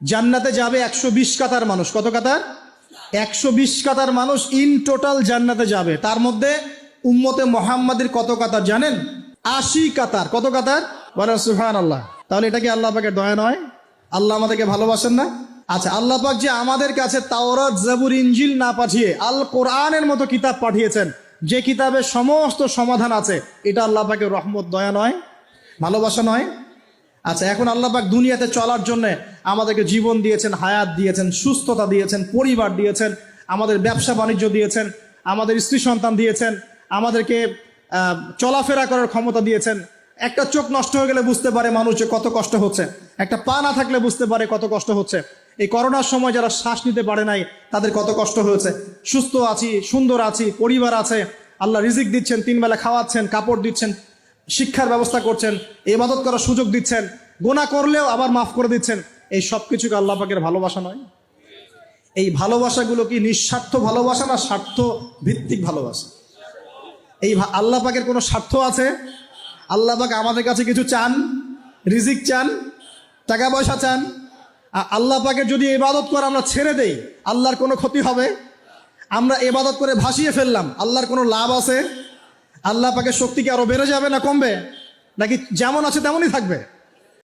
জান্নাতে যাবে 120 কাতার মানুষ। কত কাতার? 120 কাতার মানুষ ইন টোটাল জান্নাতে যাবে। তার মধ্যে উম্মতে মুহাম্মাদের কত কাতার জানেন? 80 কাতার। কত কাতার? বলে সুবহানাল্লাহ। তাহলে এটা কি আল্লাহ পাকের দয়া নয়? আল্লাহ আমাদেরকে ভালোবাসেন না? আচ্ছা, আল্লাহ পাক যে আমাদের কাছে তাওরাত, জাবুর, ইনজিল না পাঠিয়ে আল কোরআনের মতো কিতাব পাঠিয়েছেন, যে কিতাবে সমস্ত সমাধান আছে, এটা আল্লাহ পাকের রহমত, দয়া নয়? ভালোবাসা নয়? আচ্ছা, এখন আল্লাহ পাক দুনিয়াতে চলার জন্য আমাদেরকে জীবন দিয়েছেন, হায়াত দিয়েছেন, সুস্থতা দিয়েছেন, পরিবার দিয়েছেন, আমাদের ব্যবসা বাণিজ্য দিয়েছেন, আমাদের স্ত্রী সন্তান দিয়েছেন, আমাদেরকে চলাফেরা করার ক্ষমতা দিয়েছেন। একটা চোখ নষ্ট হয়ে গেলে বুঝতে পারে মানুষ যে কত কষ্ট হচ্ছে, একটা পা না থাকলে বুঝতে পারে কত কষ্ট হচ্ছে। এই করোনার সময় যারা শ্বাস নিতে পারে নাই তাদের কত কষ্ট হয়েছে। সুস্থ আছি, সুন্দর আছি, পরিবার আছে, আল্লাহ রিজিক দিচ্ছেন, 3 বেলা খাওয়াচ্ছেন, কাপড় দিচ্ছেন, শিক্ষার ব্যবস্থা করছেন, ইবাদত করার সুযোগ দিচ্ছেন, গুনাহ করলেও আবার মাফ করে দিচ্ছেন। এই সব কিছুকে আল্লাহ পাকের ভালোবাসা নয়? এই ভালোবাসাগুলো কি নিঃস্বার্থ ভালোবাসা না স্বার্থ ভিত্তিক ভালোবাসা? এই আল্লাহ পাকের কোনো স্বার্থ আছে? আল্লাহ পাক আমাদের কাছে কিছু চান? রিজিক চান? টাকা পয়সা চান? আল্লাহ পাকের যদি ইবাদত করে আমরা ছেড়ে দেই, আল্লাহর কোনো ক্ষতি হবে? আমরা ইবাদত করে ভাসিয়ে ফেললাম, আল্লাহর কোনো লাভ আছে? আল্লাহ পাকের শক্তি কি আরো বেড়ে যাবে না কমবে? নাকি যেমন আছে তেমনই থাকবে?